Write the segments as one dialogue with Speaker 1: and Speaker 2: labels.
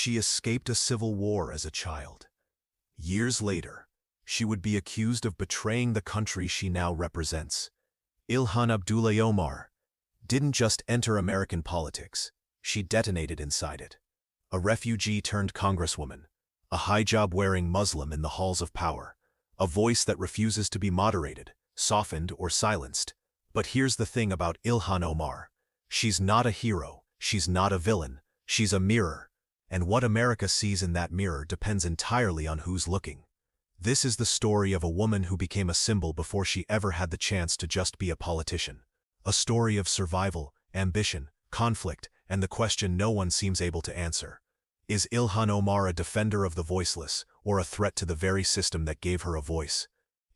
Speaker 1: she escaped a civil war as a child. Years later, she would be accused of betraying the country she now represents. Ilhan Omar didn't just enter American politics, she detonated inside it. A refugee turned congresswoman, a hijab-wearing Muslim in the halls of power, a voice that refuses to be moderated, softened, or silenced. But here's the thing about Ilhan Omar. She's not a hero, she's not a villain, she's a mirror. And what America sees in that mirror depends entirely on who's looking. This is the story of a woman who became a symbol before she ever had the chance to just be a politician. A story of survival, ambition, conflict, and the question no one seems able to answer. Is Ilhan Omar a defender of the voiceless, or a threat to the very system that gave her a voice?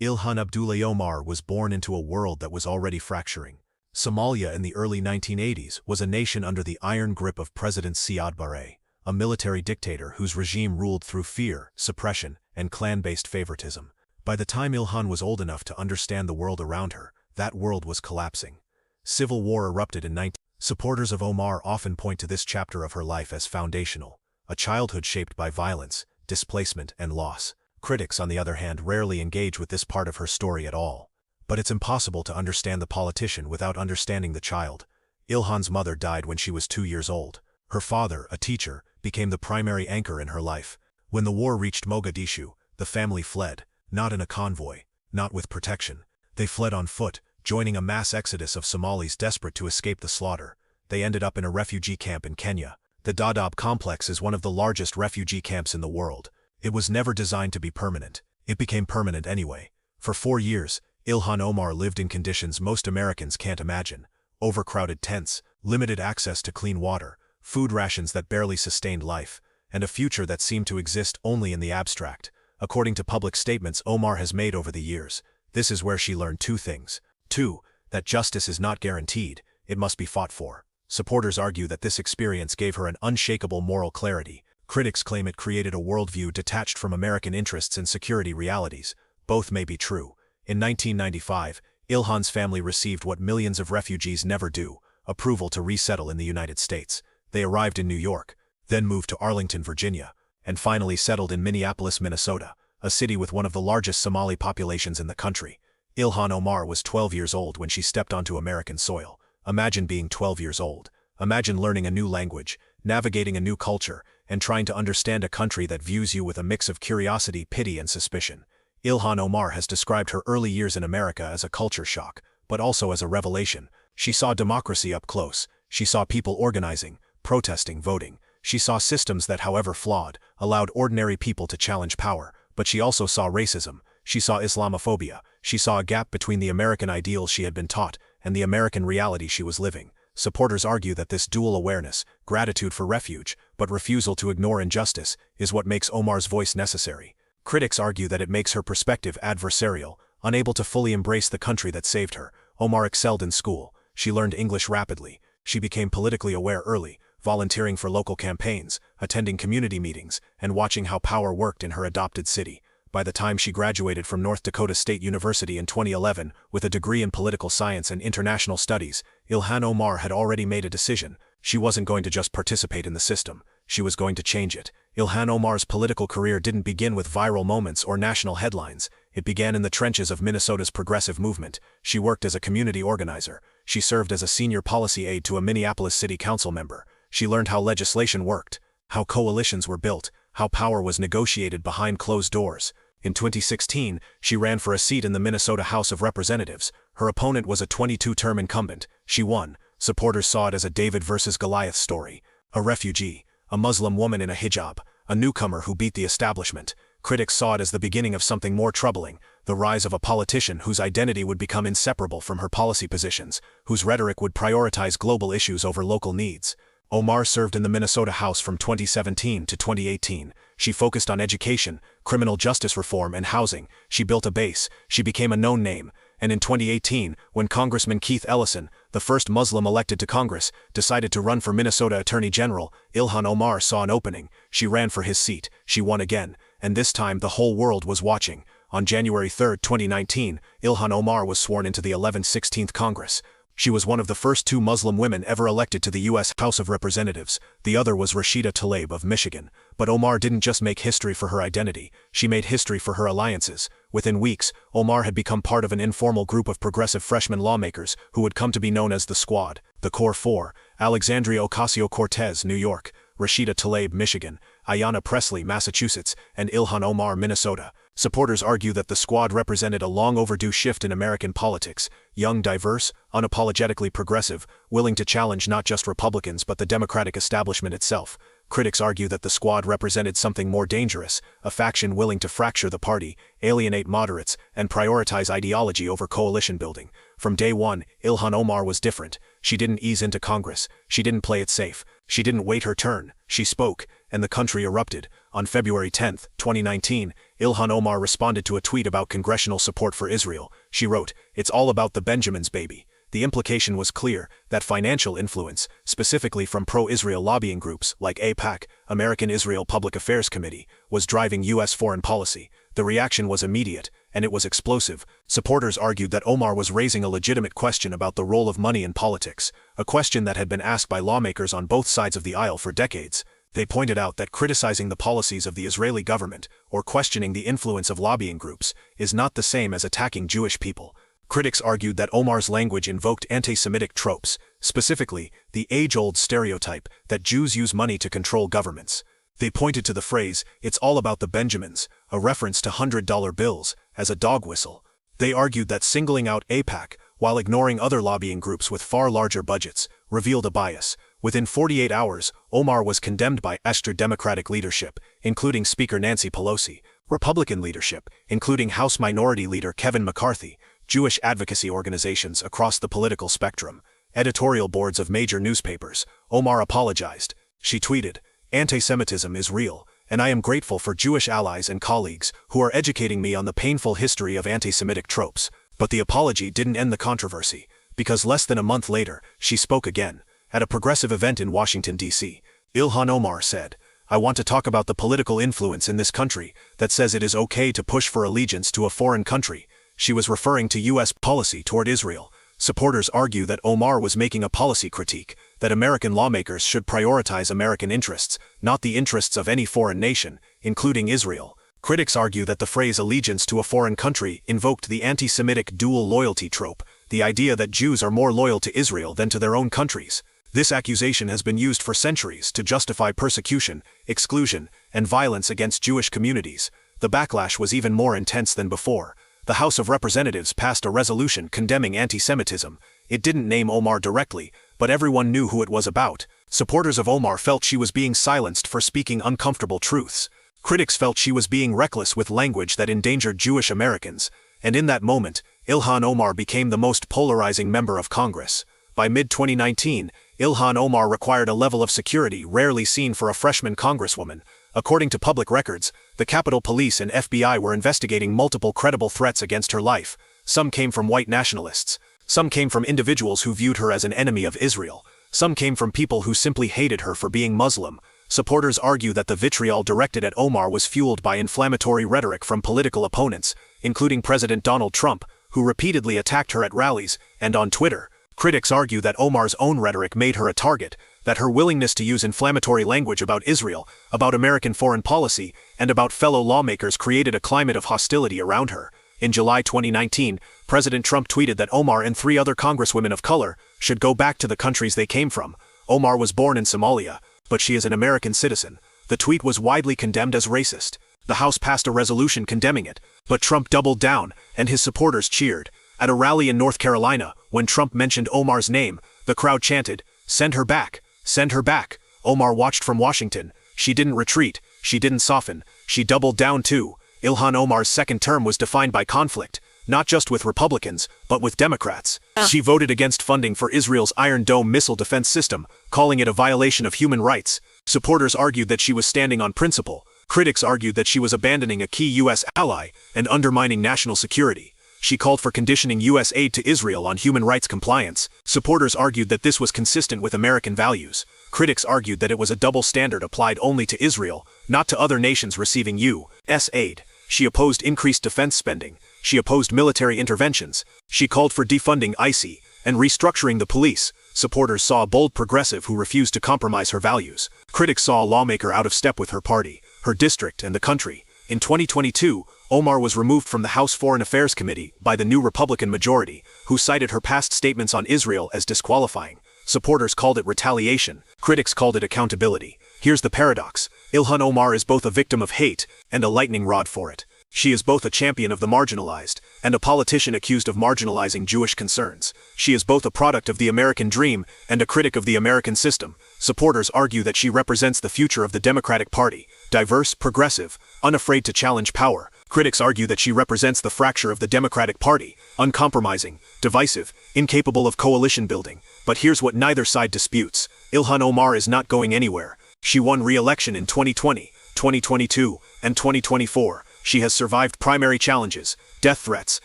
Speaker 1: Ilhan Omar was born into a world that was already fracturing. Somalia in the early 1980s was a nation under the iron grip of President Siad Barre, a military dictator whose regime ruled through fear, suppression, and clan-based favoritism. By the time Ilhan was old enough to understand the world around her, that world was collapsing. Civil war erupted in 19... Supporters of Omar often point to this chapter of her life as foundational, a childhood shaped by violence, displacement, and loss. Critics, on the other hand, rarely engage with this part of her story at all. But it's impossible to understand the politician without understanding the child. Ilhan's mother died when she was 2 years old. Her father, a teacher, became the primary anchor in her life. When the war reached Mogadishu, the family fled, not in a convoy, not with protection. They fled on foot, joining a mass exodus of Somalis desperate to escape the slaughter. They ended up in a refugee camp in Kenya. The Dadaab complex is one of the largest refugee camps in the world. It was never designed to be permanent. It became permanent anyway. For 4 years, Ilhan Omar lived in conditions most Americans can't imagine. Overcrowded tents, limited access to clean water, food rations that barely sustained life, and a future that seemed to exist only in the abstract. According to public statements Omar has made over the years, this is where she learned 2 things. 2, that justice is not guaranteed, it must be fought for. Supporters argue that this experience gave her an unshakable moral clarity. Critics claim it created a worldview detached from American interests and security realities. Both may be true. In 1995, Ilhan's family received what millions of refugees never do, approval to resettle in the United States. They arrived in New York, then moved to Arlington, Virginia, and finally settled in Minneapolis, Minnesota, a city with one of the largest Somali populations in the country. Ilhan Omar was 12 years old when she stepped onto American soil. Imagine being 12 years old. Imagine learning a new language, navigating a new culture, and trying to understand a country that views you with a mix of curiosity, pity, and suspicion. Ilhan Omar has described her early years in America as a culture shock, but also as a revelation. She saw democracy up close. She saw people organizing, protesting, voting. She saw systems that, however flawed, allowed ordinary people to challenge power. But she also saw racism. She saw Islamophobia. She saw a gap between the American ideals she had been taught and the American reality she was living. Supporters argue that this dual awareness, gratitude for refuge, but refusal to ignore injustice, is what makes Omar's voice necessary. Critics argue that it makes her perspective adversarial, unable to fully embrace the country that saved her. Omar excelled in school. She learned English rapidly. She became politically aware early, volunteering for local campaigns, attending community meetings, and watching how power worked in her adopted city. By the time she graduated from North Dakota State University in 2011 with a degree in political science and international studies, Ilhan Omar had already made a decision. She wasn't going to just participate in the system. She was going to change it. Ilhan Omar's political career didn't begin with viral moments or national headlines. It began in the trenches of Minnesota's progressive movement. She worked as a community organizer. She served as a senior policy aide to a Minneapolis city council member. She learned how legislation worked, how coalitions were built, how power was negotiated behind closed doors. In 2016, she ran for a seat in the Minnesota House of Representatives. Her opponent was a 22-term incumbent. She won. Supporters saw it as a David versus Goliath story. A refugee, a Muslim woman in a hijab, a newcomer who beat the establishment. Critics saw it as the beginning of something more troubling, the rise of a politician whose identity would become inseparable from her policy positions, whose rhetoric would prioritize global issues over local needs. Omar served in the Minnesota House from 2017 to 2018. She focused on education, criminal justice reform, and housing. She built a base. She became a known name. And in 2018, when Congressman Keith Ellison, the first Muslim elected to Congress, decided to run for Minnesota Attorney General, Ilhan Omar saw an opening. She ran for his seat. She won again. And this time the whole world was watching. On January 3, 2019, Ilhan Omar was sworn into the 11th 16th Congress. She was one of the first two Muslim women ever elected to the U.S. House of Representatives. The other was Rashida Tlaib of Michigan. But Omar didn't just make history for her identity, she made history for her alliances. Within weeks, Omar had become part of an informal group of progressive freshman lawmakers who would come to be known as the Squad, the Core Four: Alexandria Ocasio-Cortez, New York; Rashida Tlaib, Michigan; Ayanna Pressley, Massachusetts; and Ilhan Omar, Minnesota. Supporters argue that the Squad represented a long-overdue shift in American politics: young, diverse, unapologetically progressive, willing to challenge not just Republicans but the Democratic establishment itself. Critics argue that the Squad represented something more dangerous: a faction willing to fracture the party, alienate moderates, and prioritize ideology over coalition building. From day one, Ilhan Omar was different. She didn't ease into Congress. She didn't play it safe. She didn't wait her turn. She spoke, and the country erupted. On February 10, 2019, Ilhan Omar responded to a tweet about congressional support for Israel. She wrote, "It's all about the Benjamins, baby." The implication was clear, that financial influence, specifically from pro-Israel lobbying groups like AIPAC, American Israel Public Affairs Committee, was driving U.S. foreign policy. The reaction was immediate, and it was explosive. Supporters argued that Omar was raising a legitimate question about the role of money in politics, a question that had been asked by lawmakers on both sides of the aisle for decades. They pointed out that criticizing the policies of the Israeli government, or questioning the influence of lobbying groups, is not the same as attacking Jewish people. Critics argued that Omar's language invoked anti-Semitic tropes, specifically, the age-old stereotype that Jews use money to control governments. They pointed to the phrase, "It's all about the Benjamins," a reference to $100 bills, as a dog whistle. They argued that singling out AIPAC, while ignoring other lobbying groups with far larger budgets, revealed a bias. Within 48 hours, Omar was condemned by Democratic leadership, including Speaker Nancy Pelosi, Republican leadership, including House Minority Leader Kevin McCarthy, Jewish advocacy organizations across the political spectrum, editorial boards of major newspapers. Omar apologized. She tweeted, "Anti-Semitism is real, and I am grateful for Jewish allies and colleagues who are educating me on the painful history of anti-Semitic tropes." But the apology didn't end the controversy, because less than a month later, she spoke again. At a progressive event in Washington, D.C., Ilhan Omar said, "I want to talk about the political influence in this country that says it is okay to push for allegiance to a foreign country." She was referring to U.S. policy toward Israel. Supporters argue that Omar was making a policy critique, that American lawmakers should prioritize American interests, not the interests of any foreign nation, including Israel. Critics argue that the phrase allegiance to a foreign country invoked the anti-Semitic dual loyalty trope, the idea that Jews are more loyal to Israel than to their own countries. This accusation has been used for centuries to justify persecution, exclusion, and violence against Jewish communities. The backlash was even more intense than before. The House of Representatives passed a resolution condemning anti-Semitism. It didn't name Omar directly, but everyone knew who it was about. Supporters of Omar felt she was being silenced for speaking uncomfortable truths. Critics felt she was being reckless with language that endangered Jewish Americans. And in that moment, Ilhan Omar became the most polarizing member of Congress. By mid-2019, Ilhan Omar required a level of security rarely seen for a freshman congresswoman. According to public records, the Capitol Police and FBI were investigating multiple credible threats against her life. Some came from white nationalists. Some came from individuals who viewed her as an enemy of Israel. Some came from people who simply hated her for being Muslim. Supporters argue that the vitriol directed at Omar was fueled by inflammatory rhetoric from political opponents, including President Donald Trump, who repeatedly attacked her at rallies and on Twitter. Critics argue that Omar's own rhetoric made her a target, that her willingness to use inflammatory language about Israel, about American foreign policy, and about fellow lawmakers created a climate of hostility around her. In July 2019, President Trump tweeted that Omar and 3 other congresswomen of color should go back to the countries they came from. Omar was born in Somalia, but she is an American citizen. The tweet was widely condemned as racist. The House passed a resolution condemning it, but Trump doubled down, and his supporters cheered. At a rally in North Carolina, when Trump mentioned Omar's name, the crowd chanted, "Send her back! Send her back!" Omar watched from Washington. She didn't retreat. She didn't soften. She doubled down too. Ilhan Omar's second term was defined by conflict, not just with Republicans, but with Democrats. She voted against funding for Israel's Iron Dome missile defense system, calling it a violation of human rights. Supporters argued that she was standing on principle. Critics argued that she was abandoning a key U.S. ally and undermining national security. She called for conditioning U.S. aid to Israel on human rights compliance. Supporters argued that this was consistent with American values. Critics argued that it was a double standard applied only to Israel, not to other nations receiving U.S. aid. She opposed increased defense spending. She opposed military interventions. She called for defunding ICE, and restructuring the police. Supporters saw a bold progressive who refused to compromise her values. Critics saw a lawmaker out of step with her party, her district, and the country. In 2022, Omar was removed from the House Foreign Affairs Committee by the new Republican majority, who cited her past statements on Israel as disqualifying. Supporters called it retaliation. Critics called it accountability. Here's the paradox. Ilhan Omar is both a victim of hate and a lightning rod for it. She is both a champion of the marginalized and a politician accused of marginalizing Jewish concerns. She is both a product of the American dream and a critic of the American system. Supporters argue that she represents the future of the Democratic Party, diverse, progressive, unafraid to challenge power. Critics argue that she represents the fracture of the Democratic Party, uncompromising, divisive, incapable of coalition building. But here's what neither side disputes. Ilhan Omar is not going anywhere. She won re-election in 2020, 2022, and 2024. She has survived primary challenges, death threats,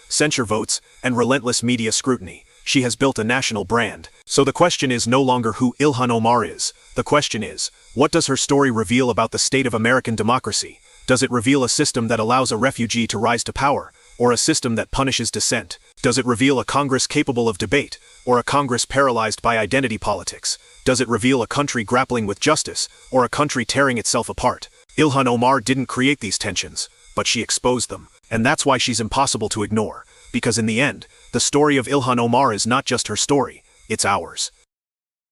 Speaker 1: censure votes, and relentless media scrutiny. She has built a national brand. So the question is no longer who Ilhan Omar is. The question is, what does her story reveal about the state of American democracy? Does it reveal a system that allows a refugee to rise to power, or a system that punishes dissent? Does it reveal a Congress capable of debate, or a Congress paralyzed by identity politics? Does it reveal a country grappling with justice, or a country tearing itself apart? Ilhan Omar didn't create these tensions, but she exposed them. And that's why she's impossible to ignore. Because in the end, the story of Ilhan Omar is not just her story, it's ours.